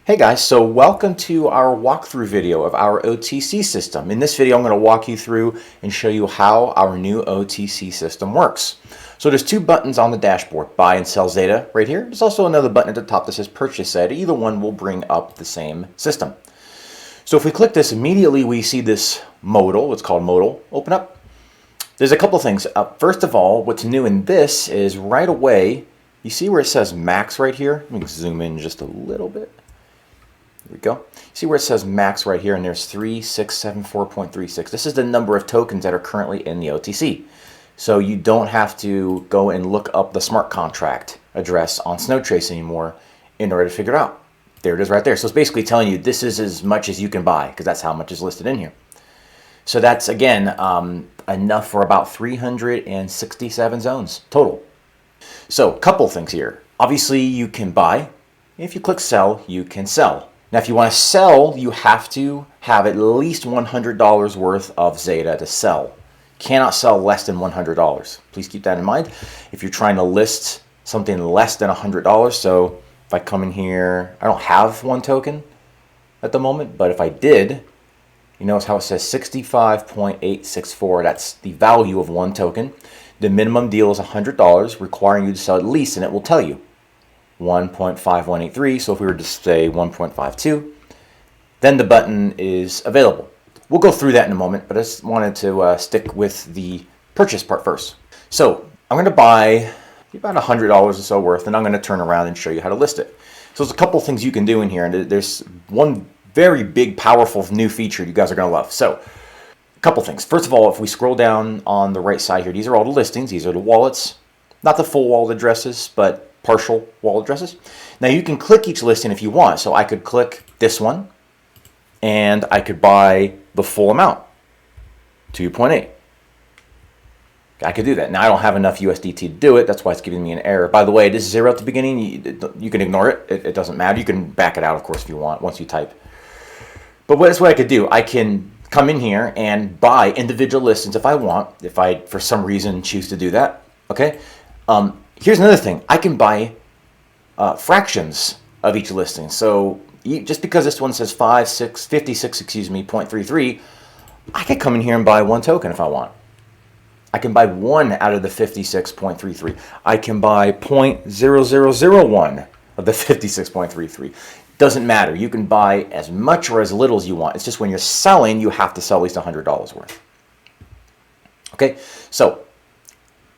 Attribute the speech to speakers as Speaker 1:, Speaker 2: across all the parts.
Speaker 1: Hey guys, so welcome to our walkthrough video of our OTC system. In this video I'm going to walk you through and show you how our new OTC system works. So there's two buttons on the dashboard, buy and sell Zeta right here. There's also another button at the top that says purchase Zeta. Either one will bring up the same system. So if we click this, immediately we see this modal, it's called Modal, open up. There's a couple things. First of all, what's new in this is right away, you see where it says max right here? Let me zoom in just a little bit. There we go. See where it says max right here, and there's 3674.36. This is the number of tokens that are currently in the OTC. So you don't have to go and look up the smart contract address on Snowtrace anymore in order to figure it out. There it is right there. So it's basically telling you this is as much as you can buy, because that's how much is listed in here. So that's, again, enough for about 367 zones total. So a couple things here. Obviously, you can buy. If you click sell, you can sell. Now, if you want to sell, you have to have at least $100 worth of Zeta to sell. Cannot sell less than $100. Please keep that in mind. If you're trying to list something less than $100, so if I come in here, I don't have one token at the moment, but if I did, you notice how it says 65.864. That's the value of one token. The minimum deal is $100, requiring you to sell at least, and it will tell you 1.5183. So if we were to say 1.52, then the button is available. We'll go through that in a moment, but I just wanted to stick with the purchase part first. So I'm going to buy about $100 or so worth, and I'm going to turn around and show you how to list it. So there's a couple things you can do in here, and there's one very big, powerful new feature you guys are going to love. So a couple things. First of all, if we scroll down on the right side here, these are all the listings. These are the wallets, not the full wallet addresses, but partial wallet addresses. Now you can click each listing if you want. So I could click this one and I could buy the full amount, 2.8. I could do that. Now I don't have enough USDT to do it. That's why it's giving me an error. By the way, this is 0 at the beginning. You can ignore it. It doesn't matter. You can back it out, of course, if you want, once you type. But that's what I could do. I can come in here and buy individual listings if I want, if I, for some reason, choose to do that. Okay. Here's another thing. I can buy fractions of each listing. So just because this one says 56, excuse me, 0.33, I could come in here and buy one token if I want. I can buy one out of the 56.33. I can buy 0.0001 of the 56.33. Doesn't matter. You can buy as much or as little as you want. It's just when you're selling, you have to sell at least $100 worth. Okay, so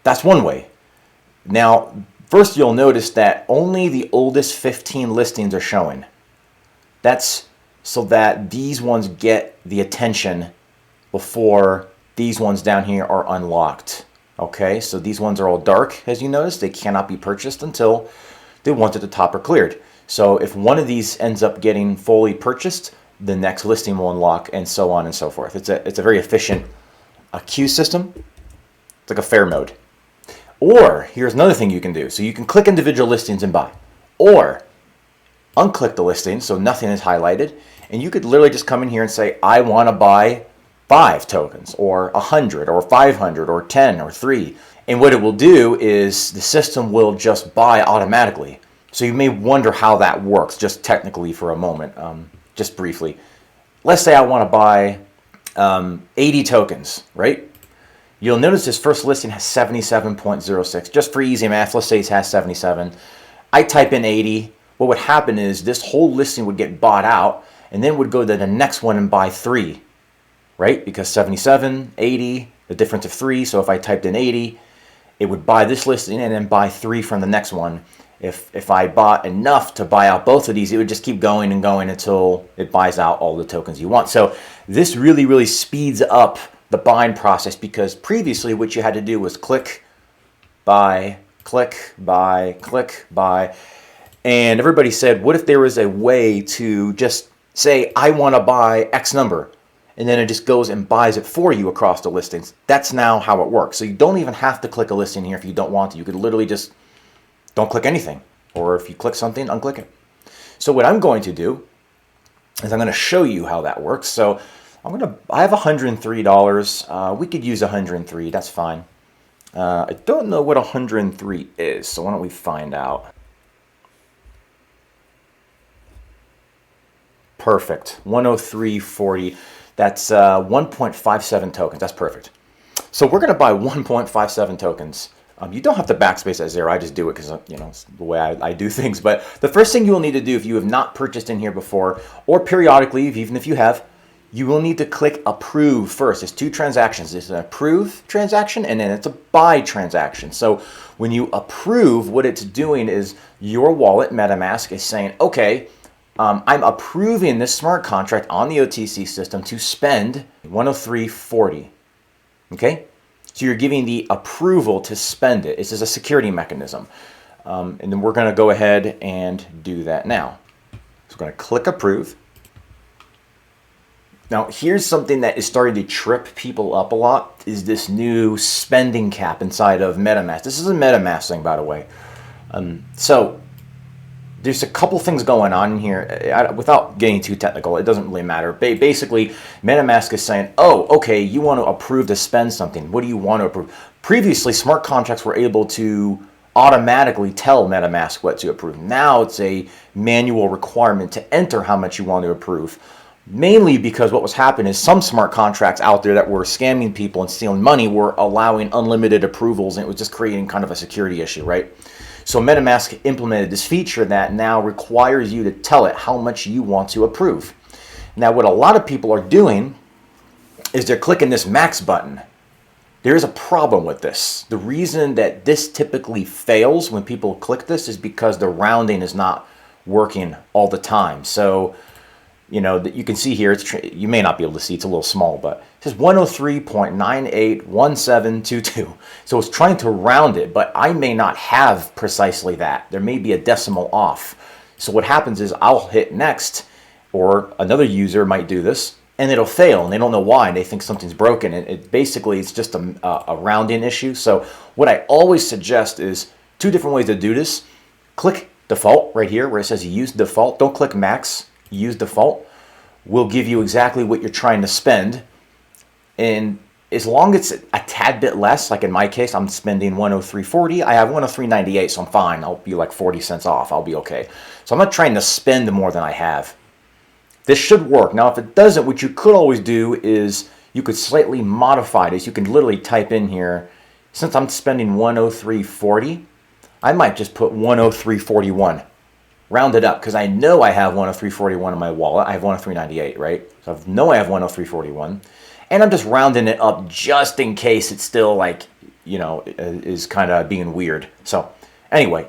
Speaker 1: that's one way. Now, first you'll notice that only the oldest 15 listings are showing. That's so that these ones get the attention before these ones down here are unlocked. Okay, so these ones are all dark, as you notice. They cannot be purchased until the ones at the top are cleared. So if one of these ends up getting fully purchased, the next listing will unlock, and so on and so forth. It's a very efficient queue system. It's like a fair mode. Or here's another thing you can do. So you can click individual listings and buy, or unclick the listing so nothing is highlighted, and you could literally just come in here and say, I want to buy 5 tokens, or 100, or 500, or 10, or 3. And what it will do is the system will just buy automatically. So you may wonder how that works, just technically for a moment, just briefly. Let's say I want to buy 80 tokens, right? You'll notice this first listing has 77.06. Just for easy math, let's say it has 77. I type in 80. What would happen is this whole listing would get bought out, and then would go to the next one and buy 3, right? Because 77, 80, the difference of 3. So if I typed in 80, it would buy this listing and then buy 3 from the next one. If I bought enough to buy out both of these, it would just keep going and going until it buys out all the tokens you want. So this really, really speeds up the buying process, because previously what you had to do was click, buy, click, buy, click, buy. And everybody said, what if there was a way to just say, I want to buy X number, and then it just goes and buys it for you across the listings? That's now how it works. So you don't even have to click a listing here if you don't want to. You could literally just don't click anything. Or if you click something, unclick it. So what I'm going to do is I'm going to show you how that works. So I have $103. We could use 103. That's fine. I don't know what 103 is, so why don't we find out? perfect. 103.40. That's 1.57 tokens. That's perfect. So we're going to buy 1.57 tokens. You don't have to backspace at 0. I just do it because, you know, it's the way I do things. But the first thing you will need to do if you have not purchased in here before, or periodically, even if you have, you will need to click approve first. There's two transactions. There's an approve transaction and then it's a buy transaction. So when you approve, what it's doing is your wallet, MetaMask, is saying, okay, I'm approving this smart contract on the OTC system to spend 103.40. Okay? So you're giving the approval to spend it. This is a security mechanism. And then we're going to go ahead and do that now. So we're going to click approve. Now, here's something that is starting to trip people up a lot, is this new spending cap inside of MetaMask. This is a MetaMask thing, by the way. So there's a couple things going on in here. Without getting too technical, it doesn't really matter. Basically, MetaMask is saying, oh, okay, you want to approve to spend something. What do you want to approve? Previously, smart contracts were able to automatically tell MetaMask what to approve. Now it's a manual requirement to enter how much you want to approve. Mainly because what was happening is some smart contracts out there that were scamming people and stealing money were allowing unlimited approvals, and it was just creating kind of a security issue, right? So MetaMask implemented this feature that now requires you to tell it how much you want to approve. Now, what a lot of people are doing is they're clicking this max button. There is a problem with this. The reason that this typically fails when people click this is because the rounding is not working all the time. So, you know, you can see here, you may not be able to see, it's a little small, but it says 103.981722. So it's trying to round it, but I may not have precisely that. There may be a decimal off. So what happens is I'll hit next, or another user might do this, and it'll fail, and they don't know why, and they think something's broken. And it's just a rounding issue. So what I always suggest is two different ways to do this. Click default right here where it says use default. Don't click max. Use default will give you exactly what you're trying to spend, and as long as it's a tad bit less, like in my case, I'm spending 103.40. I have 103.98, so I'm fine. I'll be like 40 cents off. I'll be okay. So I'm not trying to spend more than I have. This should work. Now, if it doesn't, what you could always do is you could slightly modify this. You can literally type in here, since I'm spending 103.40, I might just put 103.41. Round it up, because I know I have 103.41 in my wallet. I have 103.98, right? So I know I have 103.41. And I'm just rounding it up just in case it's still like, you know, is kind of being weird. So anyway,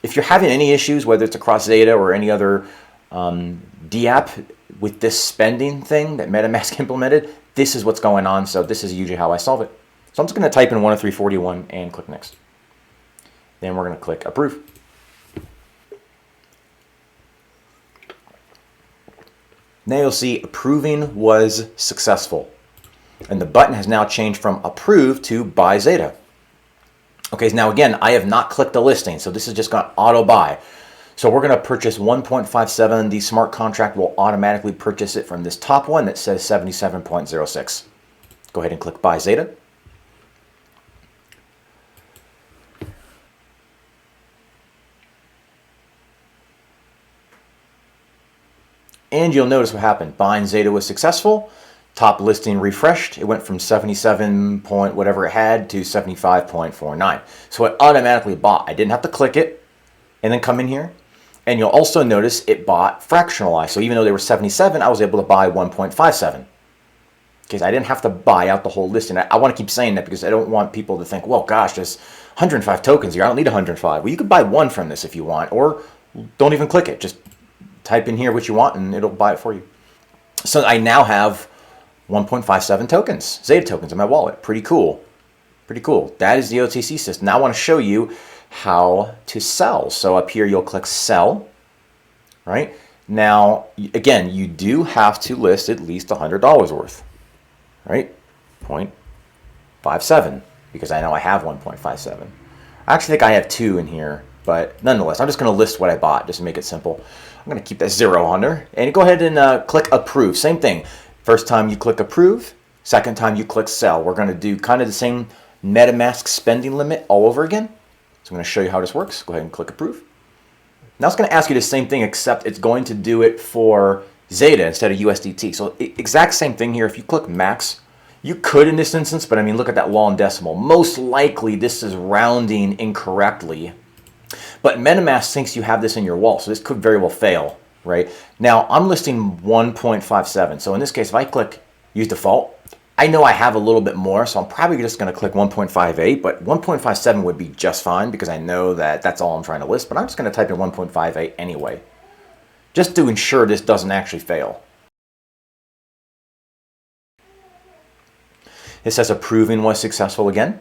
Speaker 1: if you're having any issues, whether it's across XETA or any other DApp with this spending thing that MetaMask implemented, this is what's going on. So this is usually how I solve it. So I'm just going to type in 103.41 and click next. Then we're going to click approve. Now you'll see approving was successful. And the button has now changed from approve to buy XETA. Okay, now again, I have not clicked the listing, so this is just going to auto buy. So we're going to purchase 1.57. The smart contract will automatically purchase it from this top one that says 77.06. Go ahead and click buy XETA. And you'll notice what happened. Buying XETA was successful. Top listing refreshed. It went from 77 point whatever it had to 75.49. So it automatically bought. I didn't have to click it and then come in here. And you'll also notice it bought fractionalized. So even though they were 77, I was able to buy 1.57. Because I didn't have to buy out the whole listing. I want to keep saying that because I don't want people to think, well, gosh, there's 105 tokens here. I don't need 105. Well, you could buy one from this if you want, or don't even click it. Just type in here what you want and it'll buy it for you. So I now have 1.57 tokens, XETA tokens in my wallet. Pretty cool. Pretty cool. That is the OTC system. Now I want to show you how to sell. So up here you'll click sell, right? Now, again, you do have to list at least $100 worth, right? 0.57, because I know I have 1.57. I actually think I have 2 in here, but nonetheless, I'm just going to list what I bought just to make it simple. I'm going to keep that 0 on there, and go ahead and click approve. Same thing. First time you click approve, second time you click sell. We're going to do kind of the same MetaMask spending limit all over again. So I'm going to show you how this works. Go ahead and click approve. Now it's going to ask you the same thing, except it's going to do it for Zeta instead of USDT. So exact same thing here. If you click max, you could in this instance, but I mean, look at that long decimal. Most likely this is rounding incorrectly, but MetaMask thinks you have this in your wallet, so this could very well fail, right? Now I'm listing 1.57. So in this case, if I click use default, I know I have a little bit more, so I'm probably just going to click 1.58, but 1.57 would be just fine because I know that that's all I'm trying to list, but I'm just going to type in 1.58 anyway, just to ensure this doesn't actually fail. It says approving was successful again,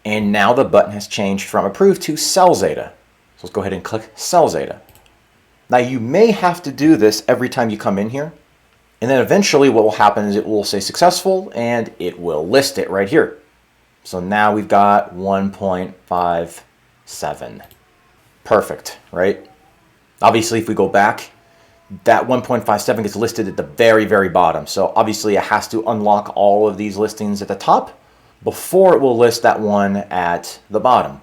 Speaker 1: and now the button has changed from approve to sell Zeta. So let's go ahead and click sell Zeta. Now you may have to do this every time you come in here. And then eventually what will happen is it will say successful and it will list it right here. So now we've got 1.57. Perfect, right? Obviously, if we go back, that 1.57 gets listed at the very, very bottom. So obviously it has to unlock all of these listings at the top before it will list that one at the bottom.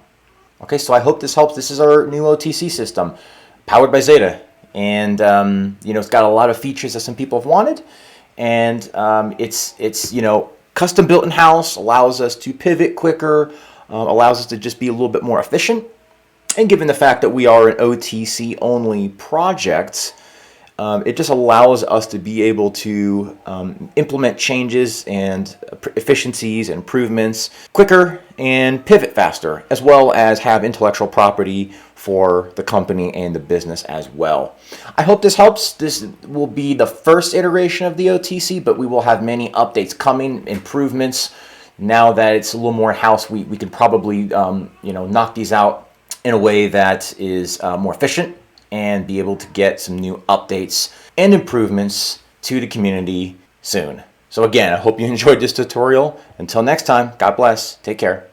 Speaker 1: Okay, so I hope this helps. This is our new OTC system powered by Zeta. And it's got a lot of features that some people have wanted, and it's custom built in house, allows us to pivot quicker, allows us to just be a little bit more efficient. And given the fact that we are an OTC only project, it just allows us to be able to implement changes and efficiencies and improvements quicker and pivot faster, as well as have intellectual property for the company and the business as well. I hope this helps. This will be the first iteration of the OTC, but we will have many updates coming, improvements. Now that it's a little more house, we can probably knock these out in a way that is more efficient and be able to get some new updates and improvements to the community soon. So again, I hope you enjoyed this tutorial. Until next time, God bless. Take care.